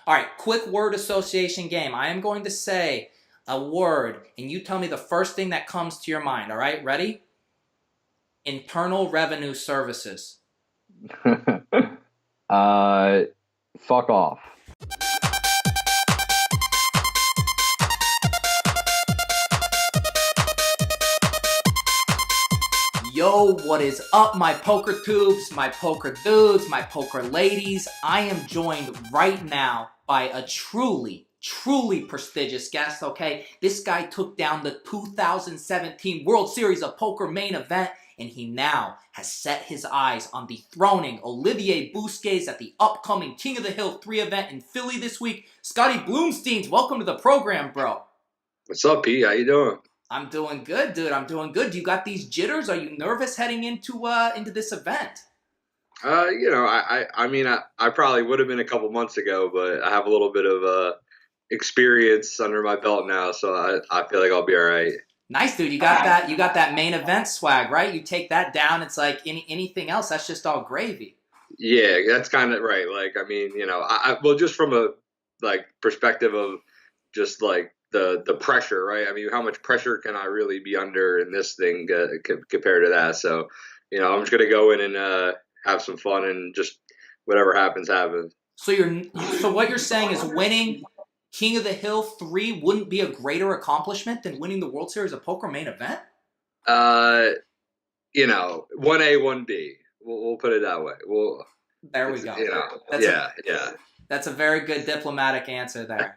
All right, quick word association game. I am going to say a word, and you tell me the first thing that comes to your mind. All right, ready? Internal Revenue Services. uh, Fuck off. Yo, what is up, my poker tubes, my poker dudes, my poker ladies? I am joined right now by a truly prestigious guest, okay? This guy took down the 2017 World Series of Poker main event, and he now has set his eyes on dethroning Olivier Busquet at the upcoming King of the Hill 3 event in Philly this week. Scotty Blumstein, welcome to the program, bro. What's up, Pete? How you doing? I'm doing good, dude. I'm doing good. Do you got these jitters? Are you nervous heading into this event? I mean, I probably would have been a couple months ago, but I have a little bit of experience under my belt now, so I feel like I'll be all right. Nice, dude. You got that. You got that main event swag, right? You take that down. It's like anything else. That's just all gravy. Yeah, that's kind of right. Like, I mean, well, just from a perspective of just like the pressure, right? I mean, how much pressure can I really be under in this thing compared to that? So, I'm just gonna go in and have some fun and just whatever happens, happens. So what you're saying is winning King of the Hill 3 wouldn't be a greater accomplishment than winning the World Series of Poker main event? 1A, 1B. We'll put it that way. There we go. Yeah. That's a very good diplomatic answer there.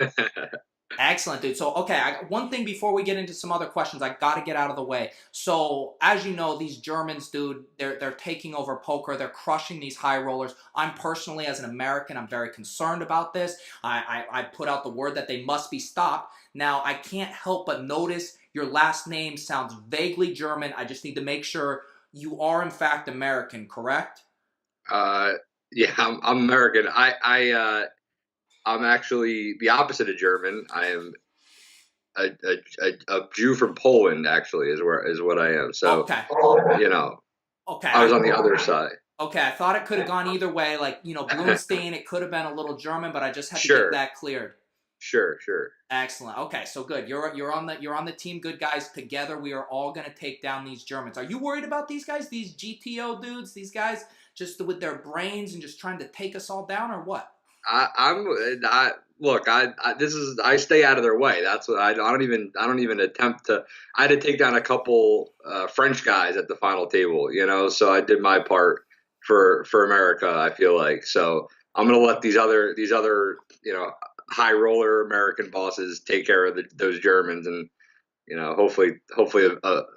Excellent, dude. So, okay, one thing before we get into some other questions, I got to get out of the way. So, as you know, these Germans, dude, they're taking over poker. They're crushing these high rollers. I'm personally, as an American, I'm very concerned about this. I put out the word that they must be stopped. Now, I can't help but notice your last name sounds vaguely German. I just need to make sure you are, in fact, American, correct? Yeah, I'm American. I'm actually the opposite of German. I am a Jew from Poland. Actually, is what I am. So, okay. Okay. I was on the other side. Okay, I thought it could have gone either way. Like, Blumstein, it could have been a little German, but I just had to get that cleared. Sure. Excellent. Okay, so good. You're on the team. Good guys. Together, we are all gonna take down these Germans. Are you worried about these guys? These GTO dudes? These guys just with their brains and just trying to take us all down, or what? Look, I stay out of their way. That's what I don't even attempt to. I had to take down a couple French guys at the final table, so I did my part for America. I feel like, so I'm gonna let these other high roller American bosses take care of those Germans, and hopefully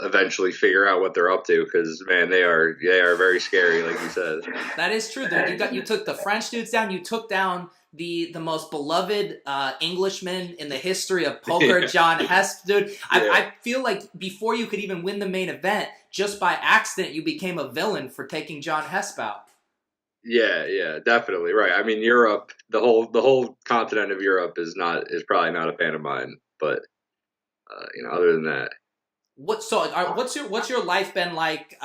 eventually figure out what they're up to, because man, they are very scary, like you said. That is true, dude. You took the French dudes down. You took down the most beloved Englishman in the history of poker, John Hess, dude. I feel like before you could even win the main event, just by accident, you became a villain for taking John Hess out. Yeah, definitely right. I mean, Europe, the whole continent of Europe is probably not a fan of mine, but. Other than that, what's your life been like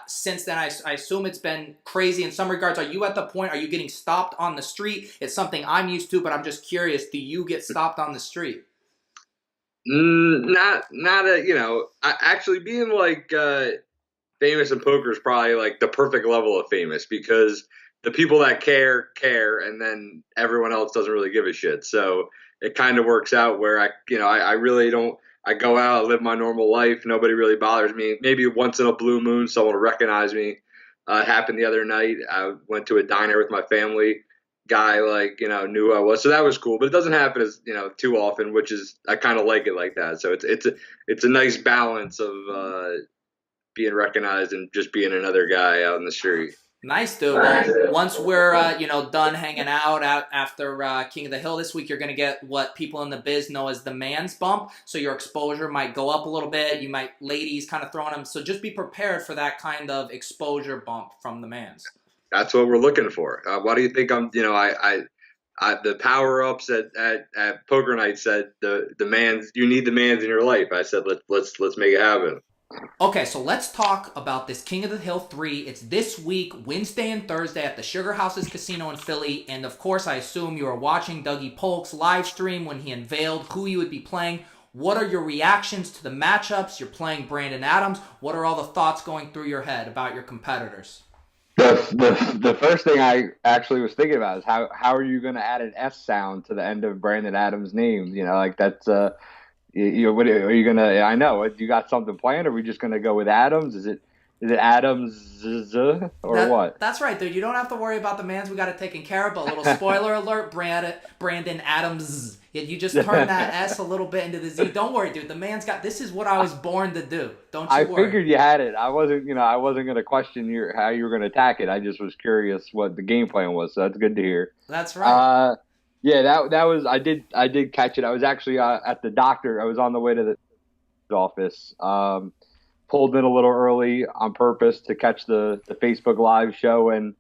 since then? I assume it's been crazy in some regards. Are you at the point? Are you getting stopped on the street? It's something I'm used to, but I'm just curious. Do you get stopped on the street? Not actually being like famous in poker is probably like the perfect level of famous, because the people that care, and then everyone else doesn't really give a shit. So it kind of works out where I really don't. I go out, I live my normal life. Nobody really bothers me. Maybe once in a blue moon, someone will recognize me. It happened the other night. I went to a diner with my family. Guy knew who I was, so that was cool. But it doesn't happen as too often, which is, I kind of like it like that. So it's a nice balance of being recognized and just being another guy out in the street. Nice, dude. Well, once we're done hanging out after King of the Hill this week, you're gonna get what people in the biz know as the Manz bump. So your exposure might go up a little bit. You might ladies kind of throwing them. So just be prepared for that kind of exposure bump from the Manz. That's what we're looking for. Why do you think I'm? The power ups at poker night said the Manz. You need the Manz in your life. I said let's make it happen. Okay, so let's talk about this King of the Hill 3. It's this week, Wednesday and Thursday at the Sugar Houses Casino in Philly. And of course, I assume you are watching Dougie Polk's live stream when he unveiled who you would be playing. What are your reactions to the matchups? You're playing Brandon Adams. What are all the thoughts going through your head about your competitors? The first thing I actually was thinking about is how are you going to add an S sound to the end of Brandon Adams' name? You know, like that's what are you gonna? I know you got something planned. Are we just gonna go with Adams? Is it Adams or what? That's right, dude. You don't have to worry about the mans we got it taken care of. But a little spoiler alert: Brandon Adams. You just turn that S a little bit into the Z. Don't worry, dude. The man's got. This is what I was born to do. Don't you worry. I figured you had it. I wasn't gonna question how you were gonna attack it. I just was curious what the game plan was. So that's good to hear. That's right. Yeah, that was I did catch it. I was actually at the doctor. I was on the way to the office. Pulled in a little early on purpose to catch the Facebook Live show, and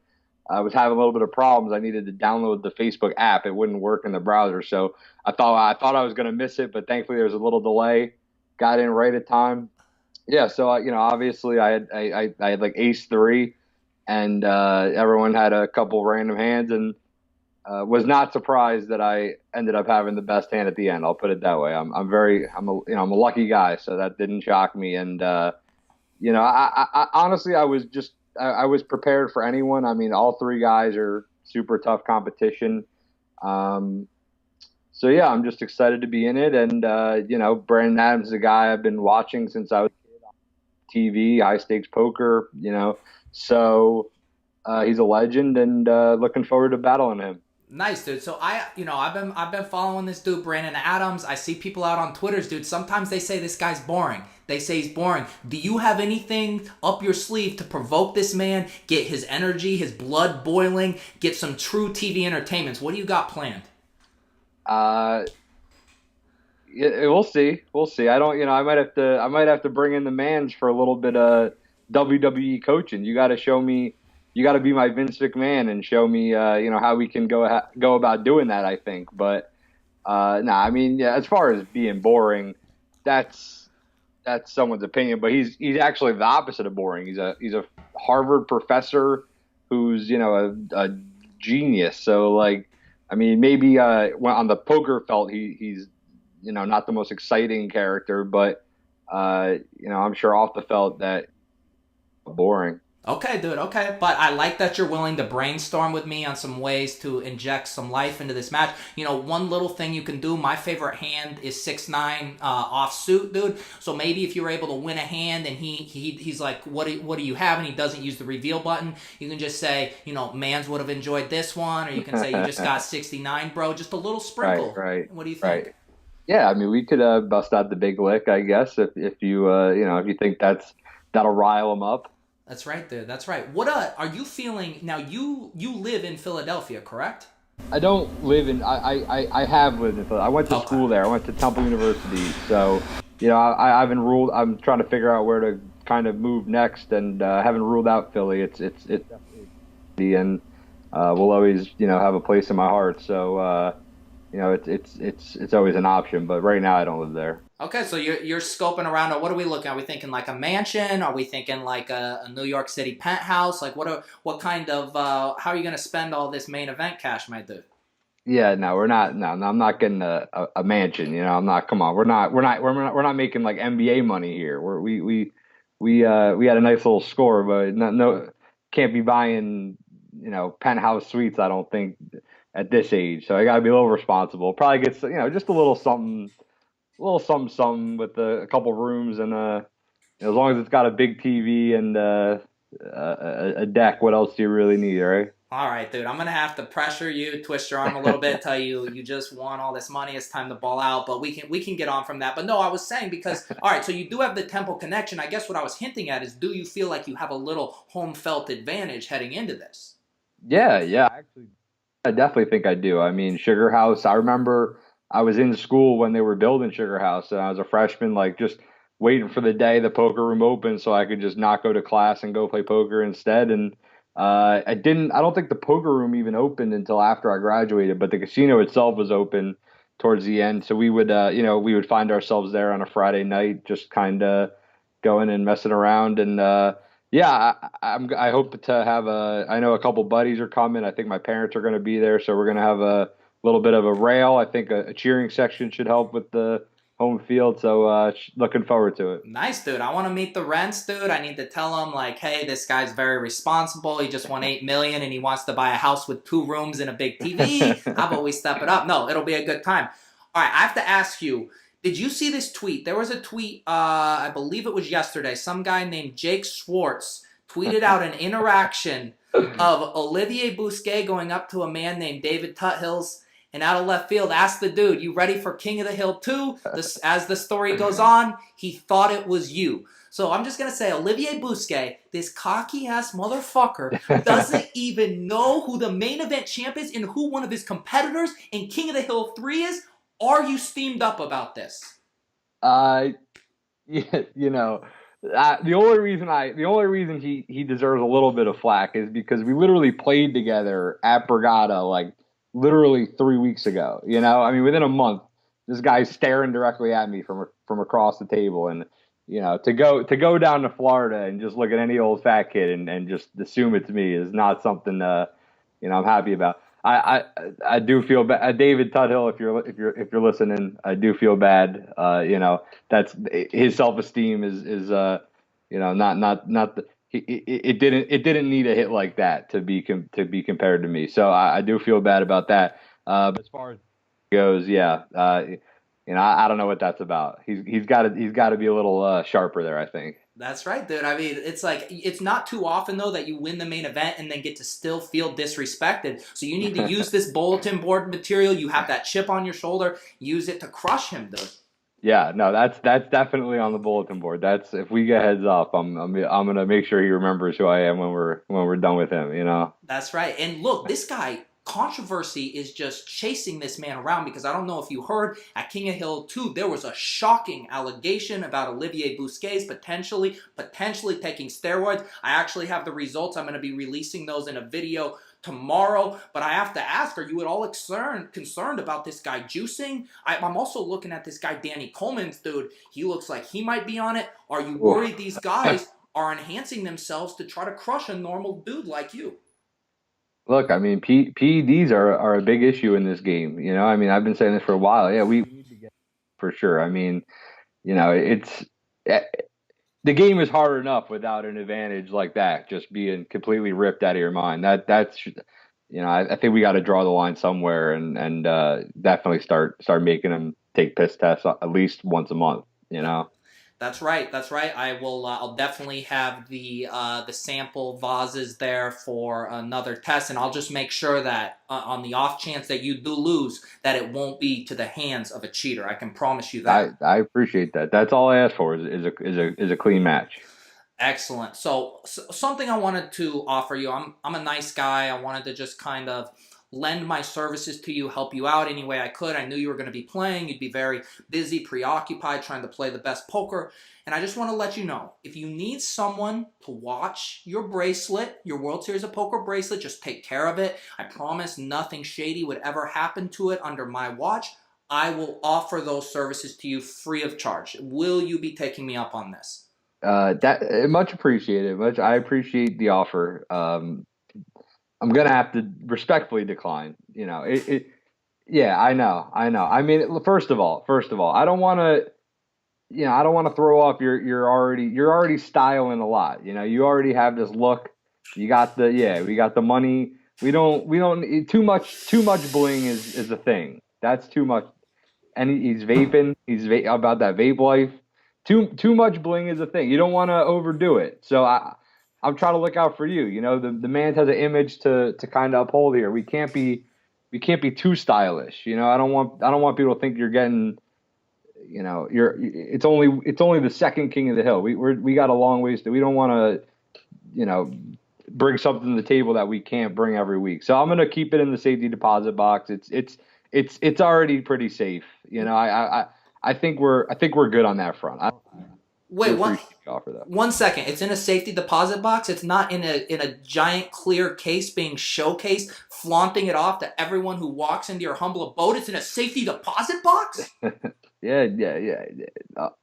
I was having a little bit of problems. I needed to download the Facebook app. It wouldn't work in the browser, so I thought I was going to miss it, but thankfully there was a little delay. Got in right at time. Yeah, so obviously I had like ace three, and everyone had a couple random hands, and was not surprised that I ended up having the best hand at the end. I'll put it that way. I'm a lucky guy, so that didn't shock me. And I honestly I was prepared for anyone. I mean, all three guys are super tough competition. So yeah, I'm just excited to be in it. And Brandon Adams is a guy I've been watching since I was on TV, high stakes poker. So he's a legend, and looking forward to battling him. Nice, dude. So I've been following this dude, Brandon Adams. I see people out on Twitter, dude. Sometimes they say this guy's boring. They say he's boring. Do you have anything up your sleeve to provoke this man, get his energy, his blood boiling, get some true TV entertainments? What do you got planned? We'll see. We'll see. I don't. I might have to bring in the Manz for a little bit of WWE coaching. You got to show me. You got to be my Vince McMahon and show me, how we can go about doing that. I think, but I mean, yeah. As far as being boring, that's someone's opinion. But he's actually the opposite of boring. He's a Harvard professor who's a genius. So like, I mean, maybe on the poker felt he's not the most exciting character, but I'm sure off the felt that boring. Okay, dude, okay. But I like that you're willing to brainstorm with me on some ways to inject some life into this match. One little thing you can do, my favorite hand is 6-9 offsuit, dude. So maybe if you're able to win a hand and he's like, what do you have? And he doesn't use the reveal button, you can just say, Mans would have enjoyed this one. Or you can say you just got 69, bro. Just a little sprinkle. Right. What do you think? Right. Yeah, I mean, we could bust out the big lick, I guess, if you, if you think that'll rile him up. That's right, dude. That's right. What are you feeling now? You live in Philadelphia, correct? I don't live in. I have lived in Philadelphia. I went to school there. I went to Temple University. So I've enrolled. I'm trying to figure out where to kind of move next, and haven't ruled out Philly. It's definitely, and we'll always have a place in my heart. So it's always an option. But right now I don't live there. Okay, so you're scoping around. What are we looking at? Are we thinking like a mansion? Are we thinking like a New York City penthouse? Like what kind of how are you going to spend all this main event cash, my dude? Yeah, no, we're not. No, I'm not getting a mansion. I'm not. Come on, we're not making like NBA money here. We had a nice little score, but no can't be buying penthouse suites. I don't think at this age. So I got to be a little responsible. Probably get just a little something. A little something with a couple rooms, and as long as it's got a big TV and a deck, what else do you really need, right? All right, dude. I'm gonna have to pressure you, twist your arm a little bit, tell you just won all this money. It's time to ball out, but we can get on from that. But no, I was saying because all right, so you do have the Temple connection. I guess what I was hinting at is, do you feel like you have a little home felt advantage heading into this? Yeah. Actually, I definitely think I do. I mean, Sugar House. I remember. I was in school when they were building Sugar House, and I was a freshman, like just waiting for the day the poker room opened so I could just not go to class and go play poker instead. And I don't think the poker room even opened until after I graduated, but the casino itself was open towards the end. So we would find ourselves there on a Friday night, just kind of, going and messing around. And yeah, I hope to have I know a couple buddies are coming. I think my parents are going to be there, so we're going to have a little bit of a rail. I think a cheering section should help with the home field. So looking forward to it. Nice, dude. I want to meet the rents, dude. I need to tell him, like, hey, this guy's very responsible. He just won $8 million and he wants to buy a house with 2 rooms and a big TV. How about we step it up? No, it'll be a good time. All right, I have to ask you, did you see this tweet? There was a tweet, I believe it was yesterday. Some guy named Jake Schwartz tweeted out an interaction of Olivier Busquet going up to a man named David Tuthills and out of left field asked the dude, you ready for King of the Hill 2? As the story goes on, he thought it was you. So I'm just going to say Olivier Busquet, this cocky-ass motherfucker, doesn't even know who the main event champ is and who one of his competitors in King of the Hill 3 is. Are you steamed up about this? Yeah, you know, the only reason he deserves a little bit of flack is because we literally played together at Borgata like literally 3 weeks ago. You know, I mean, within a month, this guy's staring directly at me from across the table, and you know, to go down to Florida and just look at any old fat kid and just assume it's me is not something you know, I'm happy about. I do feel bad, David Tuthill. If you're listening, I do feel bad. You know, that's his self-esteem is you know, not the, it didn't need a hit like that to be compared to me. So I do feel bad about that. But as far as it goes, yeah, you know, I don't know what that's about. He's got to be a little sharper there, I think. That's right, dude. I mean, it's like, it's not too often, though, that you win the main event and then get to still feel disrespected. So you need to use this bulletin board material. You have that chip on your shoulder. Use it to crush him, dude. Yeah, no, that's definitely on the bulletin board. That's if we get heads up, I'm gonna make sure he remembers who I am when we're done with him. You know. That's right. And look, this guy, controversy is just chasing this man around because I don't know if you heard at King of Hill 2, there was a shocking allegation about Olivier Busquet potentially taking steroids. I actually have the results. I'm going to be releasing those in a video tomorrow, but I have to ask, are you at all concerned about this guy juicing? I'm also looking at this guy, Danny Coleman's dude. He looks like he might be on it. Are you worried these guys are enhancing themselves to try to crush a normal dude like you? Look, I mean, PEDs are a big issue in this game. You know, I mean, I've been saying this for a while. Yeah, we need to get for sure. I mean, you know, the game is hard enough without an advantage like that, just being completely ripped out of your mind. That's you know, I think we got to draw the line somewhere and definitely start making them take piss tests at least once a month. You know. That's right. That's right. I will. I'll definitely have the sample vases there for another test, and I'll just make sure that on the off chance that you do lose, that it won't be to the hands of a cheater. I can promise you that. I appreciate that. That's all I ask for is a clean match. Excellent. So something I wanted to offer you. I'm a nice guy. I wanted to just kind of lend my services to you, help you out any way I could. I knew you were going to be playing. You'd be very busy, preoccupied, trying to play the best poker. And I just want to let you know, if you need someone to watch your bracelet, your World Series of Poker bracelet, just take care of it. I promise nothing shady would ever happen to it under my watch. I will offer those services to you free of charge. Will you be taking me up on this? That much appreciated. I appreciate the offer. I'm gonna have to respectfully decline. You know, yeah, I know. I mean, first of all, I don't want to, you know, I don't want to throw off you're already styling a lot. You know, you already have this look. We got the money. We don't too much bling is a thing. That's too much. And he's vaping. About that vape life. Too much bling is a thing. You don't want to overdo it. So I'm trying to look out for you. You know, the man has an image to kind of uphold here. We can't be too stylish. You know, I don't want people to think you're getting, you know, it's only the second King of the Hill. We got a long ways to. We don't want to, you know, bring something to the table that we can't bring every week. So I'm gonna keep it in the safety deposit box. It's already pretty safe. You know, I think we're good on that front. Wait, one second. It's in a safety deposit box. It's not in a giant clear case being showcased, flaunting it off to everyone who walks into your humble abode. It's in a safety deposit box? Yeah.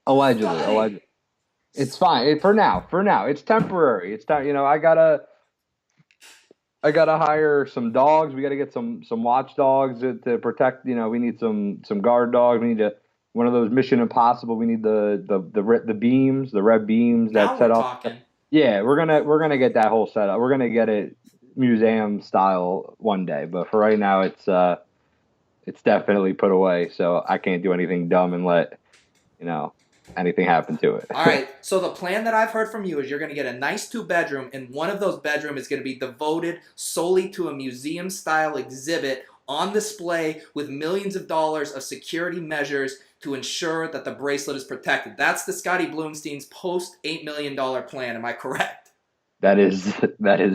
Allegedly. It's fine for now. For now, it's temporary. It's time. I gotta hire some dogs. We gotta get some watchdogs to protect. We need some guard dogs. We need one of those Mission Impossible. We need the beams, the red beams that Now set we're up. talking. Yeah, we're gonna get that whole setup. We're gonna get it museum style one day. But for right now, it's definitely put away. So I can't do anything dumb and let you know anything happen to it. All right, so the plan that I've heard from you is you're going to get a nice 2-bedroom, and one of those bedrooms is going to be devoted solely to a museum-style exhibit on display with millions of dollars of security measures to ensure that the bracelet is protected. That's the Scotty Blumstein's post-$8 million plan. Am I correct? That is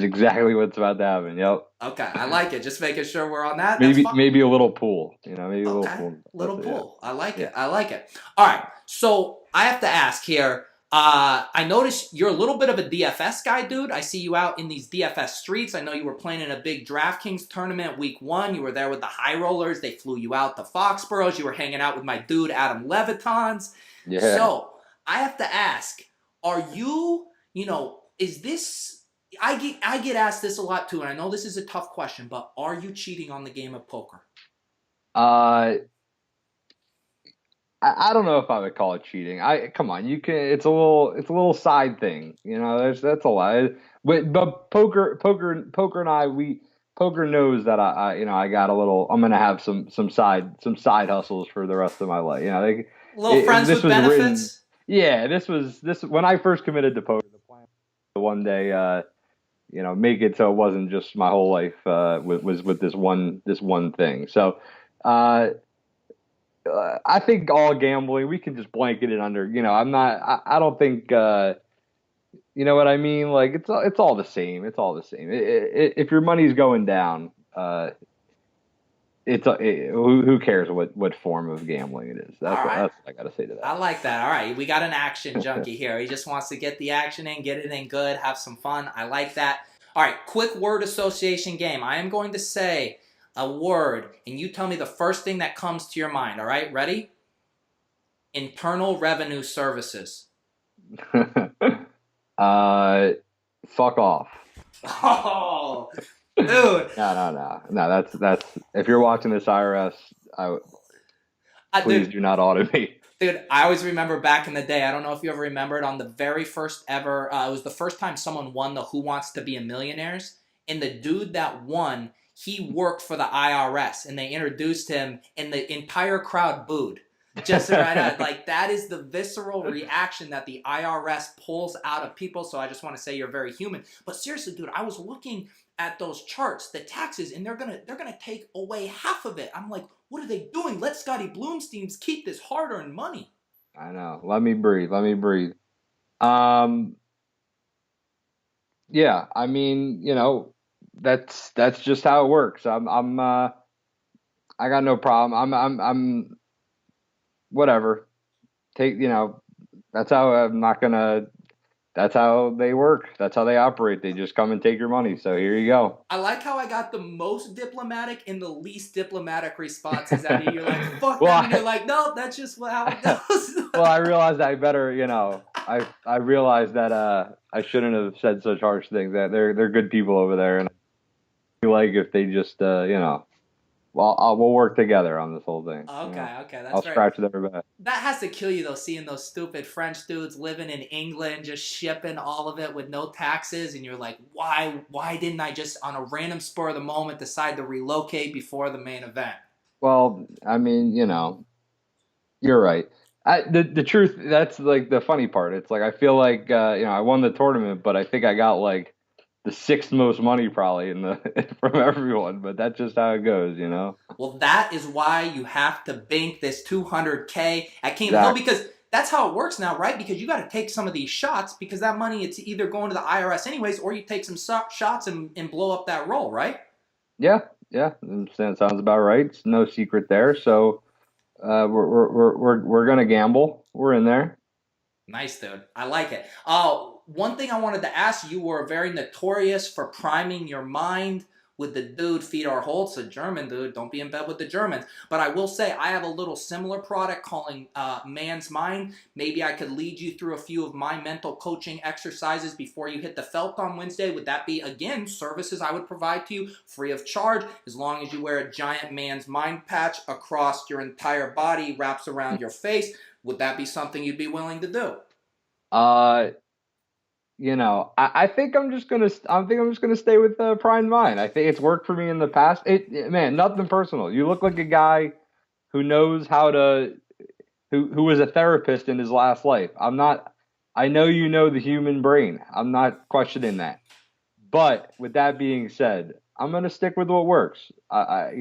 exactly what's about to happen. Yep. Okay, I like it. Just making sure we're on that. That's Maybe fine. maybe a little pool. Maybe a little Okay, pool. little That's it, pool. I like yeah. it. I like it. All right, so I have to ask here. I noticed you're a little bit of a DFS guy, dude. I see you out in these DFS streets. I know you were playing in a big DraftKings tournament week 1. You were there with the high rollers. They flew you out to Foxboroughs. You were hanging out with my dude Adam Levitons. Yeah. So I have to ask, are you, is this... I get asked this a lot too, and I know this is a tough question, but are you cheating on the game of poker? I don't know if I would call it cheating. Come on, you can. It's a little side thing. That's a lot. But poker and poker knows that I got a little. I'm gonna have some side hustles for the rest of my life. Little friends with benefits. Yeah, this when I first committed to poker. The plan was one day, make it so it wasn't just my whole life was with this one thing. So. I think all gambling, we can just blanket it under, I'm not, I don't think, you know what I mean? Like it's all the same. It's all the same. If your money's going down, who cares what form of gambling it is? That's what I got to say to that. I like that. All right. We got an action junkie here. He just wants to get the action in, get it in good, have some fun. I like that. All right. Quick word association game. I am going to say a word, and you tell me the first thing that comes to your mind. All right, ready? Internal Revenue Services. Fuck off. Oh, dude. No. That's if you're watching this, IRS, please do not audit me. Dude, I always remember back in the day. I don't know if you ever remembered on the very first ever. It was the first time someone won the Who Wants to Be a Millionaires, and the dude that won. He worked for the IRS, and they introduced him, and the entire crowd booed. Just right out. Like, that is the visceral reaction that the IRS pulls out of people, so I just want to say you're very human. But seriously, dude, I was looking at those charts, the taxes, and they're gonna take away half of it. I'm like, what are they doing? Let Scotty Blumstein keep this hard-earned money. I know. Let me breathe. Yeah, I mean, that's just how it works. I got no problem. I'm whatever. That's how they work. That's how they operate. They just come and take your money. So here you go. I like how I got the most diplomatic and the least diplomatic responses out of you. You're like, fuck that. And you're like, no, that's just how it goes. Well, I realized I better, I realized that I shouldn't have said such harsh things. That they're good people over there, and I feel like if they just, we'll work together on this whole thing. Okay, that's I'll scratch their back. That has to kill you though, seeing those stupid French dudes living in England, just shipping all of it with no taxes, and you're like, why didn't I just on a random spur of the moment decide to relocate before the main event? Well, I mean, you're right. The truth, that's like the funny part. It's like I feel like I won the tournament, but I think I got like the 6th most money probably from everyone, but that's just how it goes, Well, that is why you have to bank this $200K at King of the Hill, because that's how it works now, right? Because you got to take some of these shots, because that money, it's either going to the IRS anyways, or you take some shots and blow up that roll, right? Yeah, that sounds about right. It's no secret there. So we're gonna gamble. We're in there. Nice, dude. I like it. One thing I wanted to ask you, were very notorious for priming your mind with the dude Fedor Holtz, a German dude. Don't be in bed with the Germans. But I will say I have a little similar product calling Manz Mind. Maybe I could lead you through a few of my mental coaching exercises before you hit the felt on Wednesday. Would that be, again, services I would provide to you free of charge, as long as you wear a giant Manz Mind patch across your entire body, wraps around your face? Would that be something you'd be willing to do? I think I'm just gonna stay with Prime Mind. I think it's worked for me in the past. Man, nothing personal. You look like a guy who knows who was a therapist in his last life. I know you know the human brain. I'm not questioning that. But with that being said, I'm gonna stick with what works. My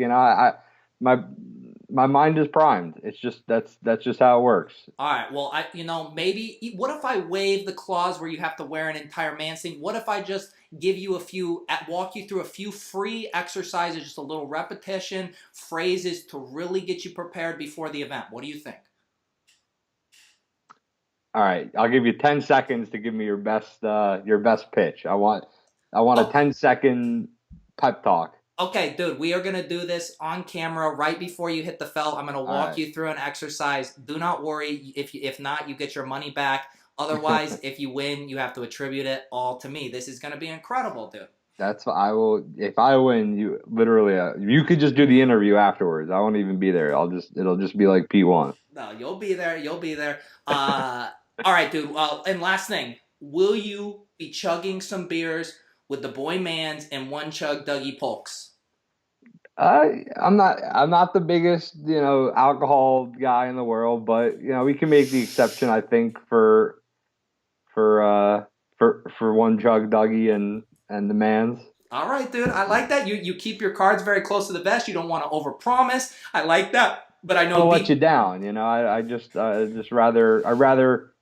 my mind is primed. It's just that's just how it works. All right. Well, maybe what if I waive the clause where you have to wear an entire Manz thing? What if I just give you walk you through a few free exercises, just a little repetition, phrases to really get you prepared before the event? What do you think? All right, I'll give you 10 seconds to give me your best pitch. I want a 10-second pep talk. Okay, dude, we are going to do this on camera right before you hit the felt. I'm going to walk you through an exercise. Do not worry. If not, you get your money back. Otherwise, if you win, you have to attribute it all to me. This is going to be incredible, dude. I will. If I win, you literally, you could just do the interview afterwards. I won't even be there. It'll just be like P1. No, you'll be there. You'll be there. All right, dude. And last thing, will you be chugging some beers with the boy Manz and one chug Dougie Polks? I'm not the biggest, alcohol guy in the world, but we can make the exception, I think, for one chug Dougie and the Manz. All right, dude. I like that. You keep your cards very close to the vest. You don't want to overpromise. I like that. But I know I'll let you down. I rather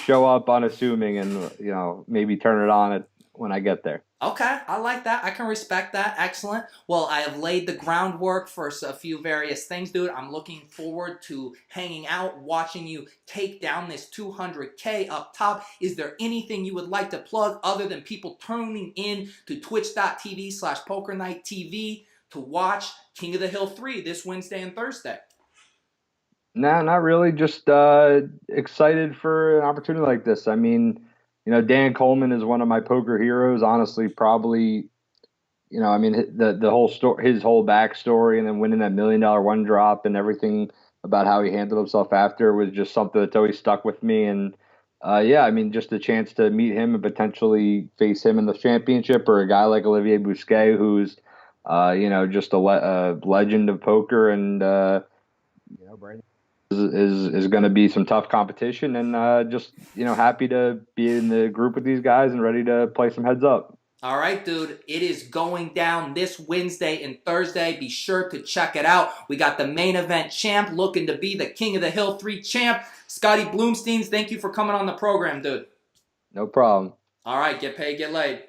show up unassuming and maybe turn it on when I get there. Okay, I like that. I can respect that. Excellent. Well, I have laid the groundwork for a few various things, dude. I'm looking forward to hanging out, watching you take down this 200K up top. Is there anything you would like to plug other than people tuning in to twitch.tv/PokerNightTV to watch King of the Hill 3 this Wednesday and Thursday? No, not really. Just excited for an opportunity like this. I mean, Dan Coleman is one of my poker heroes. Honestly, probably, the whole story, his whole backstory, and then winning that $1 million one drop and everything about how he handled himself after was just something that's always stuck with me. And just a chance to meet him and potentially face him in the championship, or a guy like Olivier Busquet, who's, just a legend of poker, and Brandon is going to be some tough competition, and just happy to be in the group with these guys and ready to play some heads up. All right, dude, it is going down this Wednesday and Thursday. Be sure to check it out. We got the main event champ looking to be the King of the Hill 3 champ, Scotty Blumstein. Thank you for coming on the program, dude. No problem. All right, get paid, get laid.